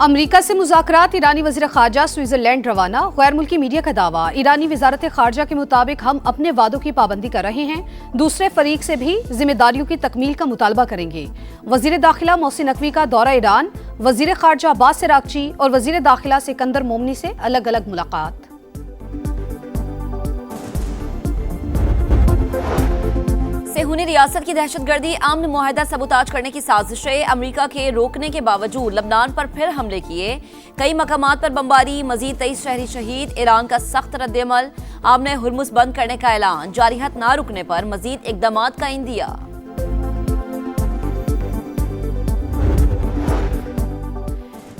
अमरीका से मुज़ाकरात, ईरानी वज़ीर ख़ारजा स्विट्ज़रलैंड रवाना। गैर मुल्की मीडिया का दावा, ईरानी वज़ारत ख़ारजा के मुताबिक हम अपने वादों की पाबंदी कर रहे हैं, दूसरे फरीक से भी जिम्मेदारियों की तकमील का मुतालबा करेंगे। वज़ीर दाखिला मोहसिन नकवी का दौरा ईरान, वज़ीर ख़ारजा अब्बास अराग़ची और वज़ीर दाखिला सिकंदर मोमनी से अलग अलग मुलाकात। सेहूनी रियासत की दहशतगर्दी, अमन मुआहदा सबूताज करने की साजिशें, अमरीका के रोकने के बावजूद लबनान पर फिर हमले किए, कई मकामात पर बमबारी, मजीद 23 शहरी शहीद, ईरान का सख्त रद्देअमल, आमने हुर्मुज़ बंद करने का ऐलान, जारियत ना रुकने पर मजीद इक़दामात का इंदिया।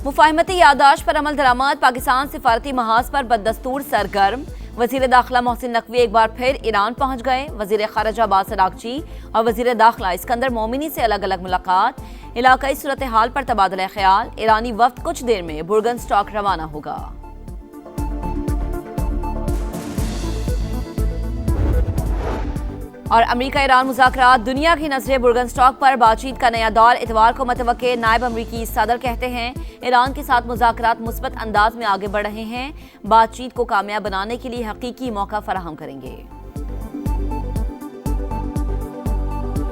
मुफाहिमती यादाश्त पर अमल दरामद, पाकिस्तान सिफारती महाज पर बददस्तूर सरगर्म, वज़ीर दाखिला मोहसिन नकवी एक बार फिर ईरान पहुंच गए, वज़ीर ख़ारजा अब्बास अराग़ची और वज़ीर दाखिला सिकंदर मोमिनी से अलग अलग मुलाकात, इलाकाई सूरत हाल पर तबादला ख्याल, ईरानी वफ़द कुछ देर में बुर्गनस्टॉक रवाना होगा। और अमरीका ईरान मुज़ाकरात, दुनिया की नजरें बुर्गनस्टॉक पर, बातचीत का नया दौर इतवार को मतवक्के। नायब अमरीकी सदर कहते हैं ईरान के साथ मुज़ाकरात मुस्बत अंदाज में आगे बढ़ रहे हैं, बातचीत को कामयाब बनाने के लिए हकीकी मौका फराहम करेंगे।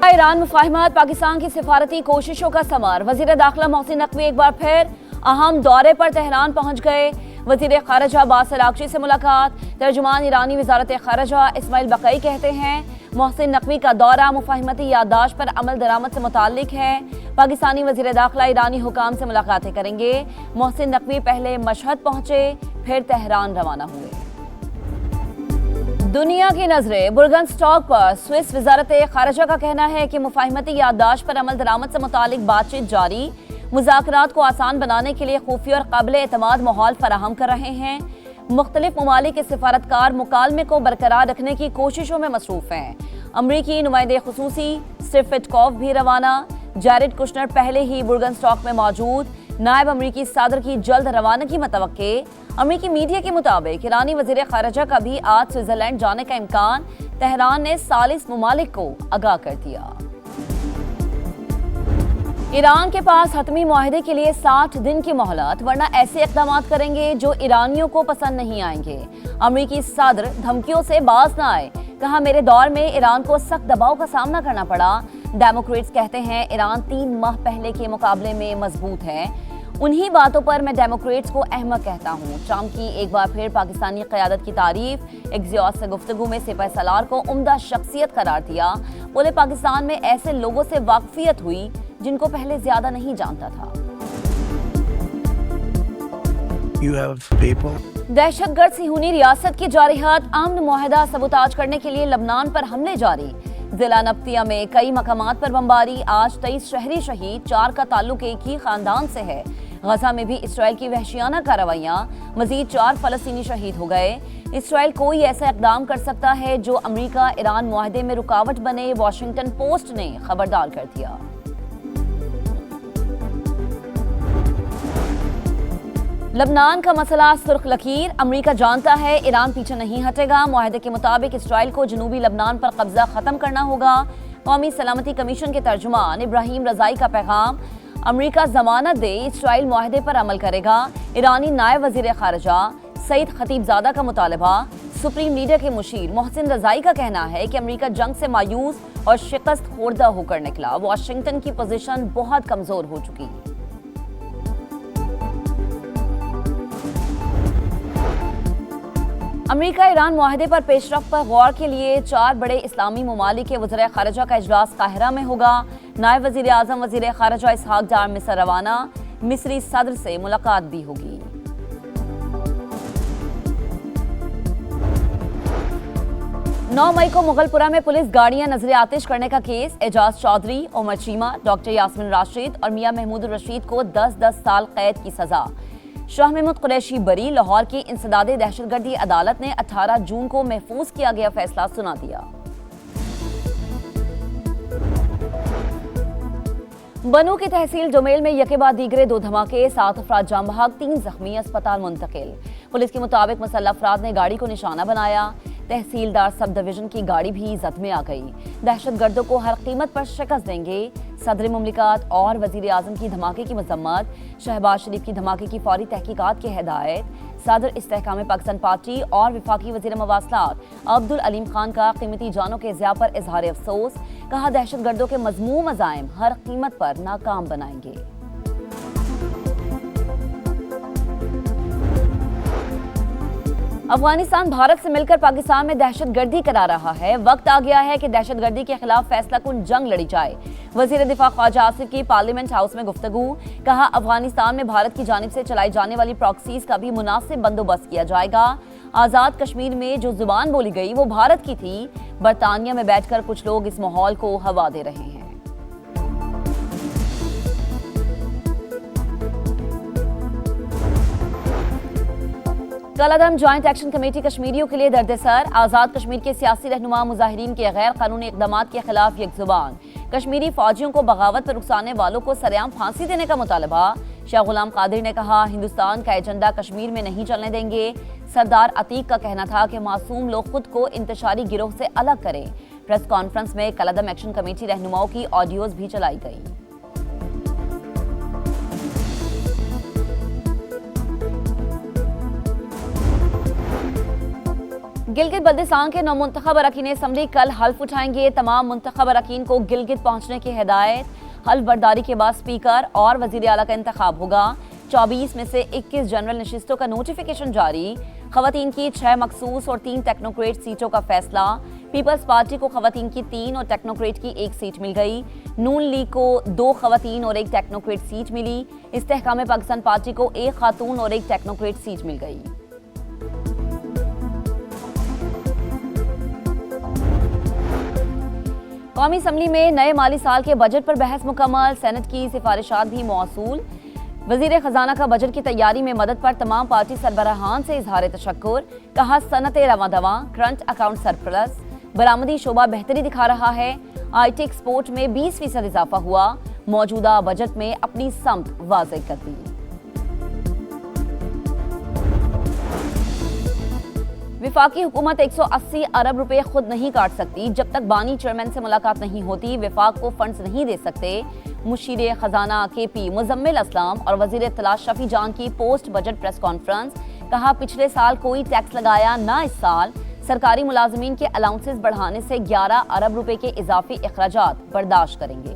ईरान मुफाहिमत, पाकिस्तान की सिफारती कोशिशों का समर, वज़ीर दाखिला मोहसिन नकवी एक बार फिर अहम दौरे पर तेहरान पहुंच गए, वज़ीर ख़ारजा अब्बास अराग़ची से मुलाकात। तर्जुमान ईरानी वज़ारत ख़ारजा इस्माइल बक़ई कहते हैं मोहसिन नकवी का दौरा मुफाहिमती याददाश्त पर अमल दरामद से मुताल्लिक है। पाकिस्तानी वज़ीर दाखिला ईरानी हुकाम से मुलाकातें करेंगे। मोहसिन नकवी पहले मशहद पहुंचे, फिर तेहरान रवाना हुए। दुनिया की नजरें बुर्गनस्टॉक पर, स्विस वज़ारत ख़ारजा का कहना है कि मुफाहिमती याददाश्त पर अमल दरामद से मुताल्लिक बातचीत जारी, मुज़ाकरात को आसान बनाने के लिए खुफिया और काबिल एतमाद माहौल फराहम कर रहे हैं। मुख्तलिफ ममालिक के सिफारतकार मुकालमे को बरकरार रखने की कोशिशों में मसरूफ हैं। अमरीकी नुमाइंदे खुसूसी स्टीव विटकॉफ भी रवाना, जैरेड कुशनर पहले ही बुर्गनस्टॉक में मौजूद, नायब अमरीकी सदर की जल्द रवानगी मतवक्के। अमरीकी मीडिया के मुताबिक ईरानी वज़ीर ख़ारजा का भी आज स्विट्ज़रलैंड जाने का इम्कान, तेहरान ने 40 ममालिक को आगाह कर दिया। ईरान के पास हतमी मुआहदे के लिए 60 दिन की मोहलत, वरना ऐसे इक़दाम करेंगे जो ईरानियों को पसंद नहीं आएंगे। अमरीकी सदर धमकियों से बाज न आए, कहा मेरे दौर में ईरान को सख्त दबाव का सामना करना पड़ा। डेमोक्रेट्स कहते हैं ईरान 3 माह पहले के मुकाबले में मजबूत है। उन्हीं बातों पर मैं डेमोक्रेट्स को अहमक कहता हूँ। ट्रंप की एक बार फिर पाकिस्तानी क़यादत की तारीफ, एक्सियोस से गुफ्तगू में सिपह सलार को उम्दा शख्सियत करार दिया। बोले पाकिस्तान में ऐसे लोगों से वाकफियत हुई जिनको पहले ज्यादा नहीं जानता था। दहशतगर्द सेहूनी रियासत की जारियत, अमन मुआहदा सबूताज करने के लिए लबनान पर हमले जारी। जिला नब्तिया में कई मकामात पर बमबारी, आज 23 शहरी शहीद, 4 का ताल्लुक एक ही खानदान से है। गजा में भी इसराइल की वहशियाना कार्रवाइयां, मजीद 4 फलस्तीनी शहीद हो गए। इसराइल कोई ऐसा इकदाम कर सकता है जो अमरीका ईरान मुआहदे में रुकावट बने, वाशिंगटन पोस्ट ने खबरदार कर दिया। लबनान का मसला सुर्ख लकीर, अमरीका जानता है ईरान पीछे नहीं हटेगा। मुआहदे के मुताबिक इसराइल को जनूबी लबनान पर कब्जा खत्म करना होगा। कौमी सलामती कमीशन के तर्जुमान इब्राहिम रजाई का पैगाम, अमरीका जमानत दे, इसराइल मुआहदे पर अमल करेगा। ईरानी नायब वज़ीर ख़ारजा सईद खतीबजादा का मुतालबा। सुप्रीम लीडर के मुशीर मोहसिन रजाई का कहना है कि अमरीका जंग से मायूस और शिकस्त खोर्दा होकर निकला। वाशिंगटन की पोजीशन बहुत कमजोर हो चुकी। अमरीका ईरान मुआहदे पर पेशरफ्त पर गौर के लिए 4 बड़े इस्लामी ममालिक के वज़ीर ख़ारजा का इजलास काहिरा में होगा। नायब वज़ीर आज़म वज़ीर ख़ारजा इसहाक डार मिस्र रवाना, मिस्री सदर से मुलाकात भी होगी। 9 मई को मुगलपुरा में पुलिस गाड़ियां नजर आतिश करने का केस, एजाज चौधरी, उमर चीमा, डॉक्टर यास्मीन राशिद और मियां महमूद रशीद को 10-10 साल कैद की सजा। शाह महमूद कुरैशी बरी। लाहौर की इंसदादे दहशतगर्दी अदालत ने 18 जून को महफूज किया गया फैसला सुना दिया। बनू की तहसील जुमेल में यके बाद दीगरे 2 धमाके, 7 अफराद जाम बहक, 3 जख्मी, अस्पताल मुंतकिल। पुलिस के मुताबिक मुसल्लह अफराद ने गाड़ी को निशाना बनाया। तहसीलदार सब डिवीजन की गाड़ी भी जद में आ गई। दहशतगर्दों को हर कीमत पर शिकस्त देंगे, सदर मुमलिकत और वजीर आजम की धमाके की मजम्मत, शहबाज शरीफ की धमाके की फौरी तहकीकात की हिदायत। सदर इस्तेहकाम पाकिस्तान पार्टी और वफाकी वजीर मवासलात अब्दुल अलीम खान का कीमती जानों के ज़िया पर इजहार अफसोस, कहा दहशतगर्दों के मजमूम अज़ाइम हर कीमत पर नाकाम बनाएंगे। अफगानिस्तान भारत से मिलकर पाकिस्तान में दहशतगर्दी करा रहा है। वक्त आ गया है कि दहशतगर्दी के खिलाफ फैसला कुन जंग लड़ी जाए। वजीर दिफा ख्वाजा आसिफ की पार्लियामेंट हाउस में गुफ्तगू, कहा अफगानिस्तान में भारत की जानिब से चलाई जाने वाली प्रॉक्सीज का भी मुनासिब बंदोबस्त किया जाएगा। आज़ाद कश्मीर में जो जुबान बोली गई वो भारत की थी। बरतानिया में बैठकर कुछ लोग इस माहौल को हवा दे रहे हैं। कलअदम ज्वाइंट एक्शन कमेटी कश्मीरियों के लिए दर्द-ए-सर। आज़ाद कश्मीर के सियासी रहनुमा मुजाहिरीन के गैर कानूनी इक़दाम के खिलाफ यकजुबान। कश्मीरी फौजियों को बगावत पर उकसाने वालों को सरेआम फांसी देने का मुतालबा। शाह गुलाम कादिर ने कहा, हिंदुस्तान का एजेंडा कश्मीर में नहीं चलने देंगे। सरदार अतीक का कहना था कि मासूम लोग खुद को इंतशारी गिरोह से अलग करें। प्रेस कॉन्फ्रेंस में कलअदम एक्शन कमेटी रहनुमाओं की ऑडियोज भी चलाई गई। गिलगित बल्दिस्तान के नौमुंतखब अरकान असम्बली कल हल्फ उठाएंगे। तमाम मुंतखब अरकान को गिलगित पहुंचने की हिदायत। हल्फ बर्दारी के बाद स्पीकर और वजीर आला का इंतखाब होगा। 24 में से 21 जनरल नशिस्तों का नोटिफिकेशन जारी। खवातीन की 6 मखसूस और 3 टेक्नोक्रेट सीटों का फैसला। पीपल्स पार्टी को खवातीन की 3 और टेक्नोक्रेट की 1 सीट मिल गई। नून लीग को 2 खवातीन और 1 टेक्नोक्रेट सीट मिली। इस्तेहकाम पाकिस्तान पार्टी को 1 खातून और 1 टेक्नोक्रेट सीट मिल गई। कौमी असम्बली में नए माली साल के बजट पर बहस मुकम्मल। सेनेट की सिफारिशात भी मौसूल। वजीर खजाना का बजट की तैयारी में मदद पर तमाम पार्टी सरबराहान से इजहार तशक्कुर। कहा सनत रवां दवा, करंट अकाउंट सरप्लस, बरामदी शोबा बेहतरी दिखा रहा है। IT एक्सपोर्ट में 20% इजाफा हुआ। मौजूदा बजट में अपनी समत वाज़ेह कर दी। विफाकी हुकूमत 180 अरब रुपए खुद नहीं काट सकती। जब तक बानी चेयरमैन से मुलाकात नहीं होती विफाक को फंड्स नहीं दे सकते। मुशीर खजाना KP मुजम्मिल असलाम और वजीर इत्तला शफी जान की पोस्ट बजट प्रेस कॉन्फ्रेंस। कहा पिछले साल कोई टैक्स लगाया ना इस साल। सरकारी मुलाजमीन के अलाउंसेस बढ़ाने से 11 अरब रुपए के इजाफी अखराजात बर्दाश्त करेंगे।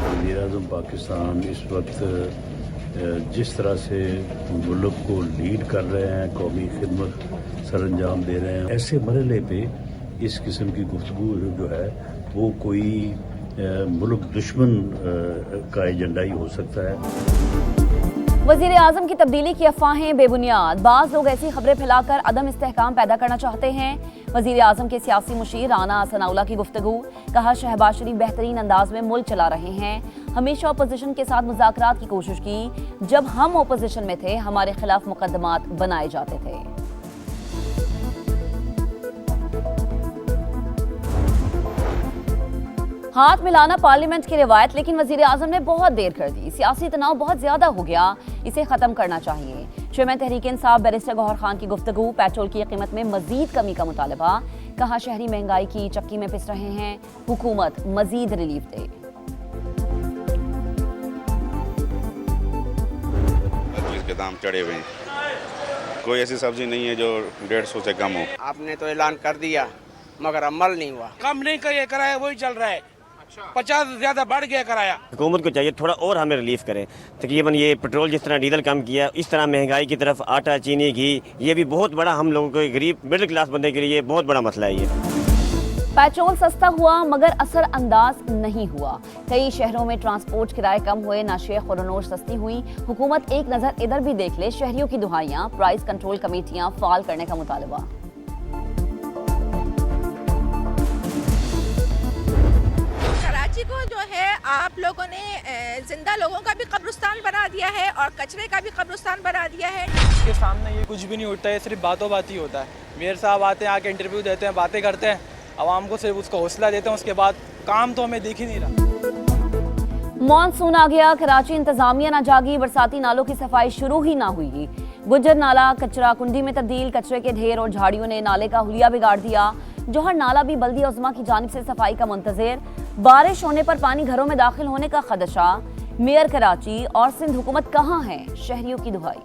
वज़ीर आज़म पाकिस्तान इस वक्त जिस तरह से मुल्क को लीड कर रहे हैं, कौमी खिदमत सर अंजाम दे रहे हैं, ऐसे मरहले पे इस किस्म की गुफ्तगू जो है वो कोई मुल्क दुश्मन का एजेंडा ही हो सकता है। वजीर आजम की तब्दीली की अफवाहें बेबुनियाद। बाज़ लोग ऐसी खबरें फैलाकर अदम इस्तेहकाम पैदा करना चाहते हैं। वजीर आजम के सियासी मुशीर राना सनाउल्लाह की गुफ्तगू। कहा शहबाज शरीफ बेहतरीन अंदाज में मुल्क चला रहे हैं। हमेशा अपोजिशन के साथ मुज़ाकरात की कोशिश की। जब हम अपोजिशन में थे हमारे खिलाफ मुकदमात बनाए जाते थे। हाथ मिलाना पार्लियामेंट की रिवायत, लेकिन वजीर आजम ने बहुत देर कर दी। सियासी तनाव बहुत ज्यादा हो गया, इसे खत्म करना चाहिए। चेयरमैन तहरीक इंसाफ बैरिस्टर गौहर खान की गुफ्तगू। पेट्रोल की कीमत में मजीद कमी का मुतालबा। कहा शहरी महंगाई की चक्की में पिस रहे हैं, हुकूमत मजीद रिलीफ दे। के दाम चढ़े हुए हैं, कोई ऐसी सब्जी नहीं है जो 150 से कम हो। आपने तो ऐलान कर दिया मगर अमल नहीं हुआ। कम नहीं करिए, कराया वही चल रहा है। 50 से ज्यादा बढ़ गया कराया। हुकूमत को चाहिए थोड़ा और हमें रिलीफ करे। तकरीबन ये पेट्रोल जिस तरह डीजल कम किया, इस तरह महंगाई की तरफ आटा चीनी घी, ये भी बहुत बड़ा हम लोगों को गरीब मिडिल क्लास बंदे के लिए बहुत बड़ा मसला है ये। पेट्रोल सस्ता हुआ मगर असर अंदाज नहीं हुआ। कई शहरों में ट्रांसपोर्ट किराए कम हुए, नाशेख और नोश सस्ती हुई। हुकूमत एक नजर इधर भी देख ले। शहरियों की दुहाइयां, प्राइस कंट्रोल कमेटियां फाल करने का मुतालबा। कराची को जो है आप लोगों ने जिंदा लोगों का भी कब्रिस्तान बना दिया है और कचरे का भी कब्रिस्तान बना दिया है। के सामने ये कुछ भी नहीं उठता है, सिर्फ बातों बात ही होता है। मेयर साहब आते हैं, आके इंटरव्यू देते हैं, बातें करते हैं, आवाम को सिर्फ उसका हौसला देते हैं, उसके बाद काम तो हमें दिख ही नहीं रहा। मॉनसून आ गया, कराची इंतजामिया ना जागी, बरसाती नालों की सफाई शुरू ही ना हुई। गुज्जर नाला कचरा कुंडी में तब्दील, कचरे के ढेर और झाड़ियों ने नाले का हुलिया बिगाड़ दिया। जौहर नाला भी बल्दी उज़्मा की जानिब से सफाई का मुंतज़िर। बारिश होने पर पानी घरों में दाखिल होने का खदशा। मेयर कराची और सिंध हुकूमत कहां है, शहरियों की दुहाई।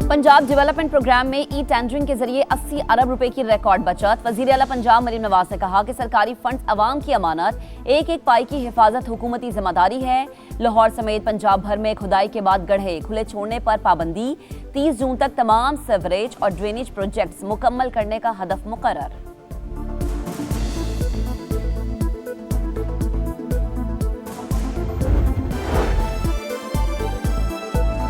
पंजाब डेवलपमेंट प्रोग्राम में ई टेंडरिंग के जरिए 80 अरब रुपए की रिकॉर्ड बचत। वजीर आला पंजाब मरीम नवाज ने कहा कि सरकारी फंड अवाम की अमानत, एक एक पाई की हिफाजत हुकूमती जिम्मेदारी है। लाहौर समेत पंजाब भर में खुदाई के बाद गड्ढे खुले छोड़ने पर पाबंदी। 30 जून तक तमाम सीवरेज और ड्रेनेज प्रोजेक्ट्स मुकम्मल करने का हदफ मुकर्रर।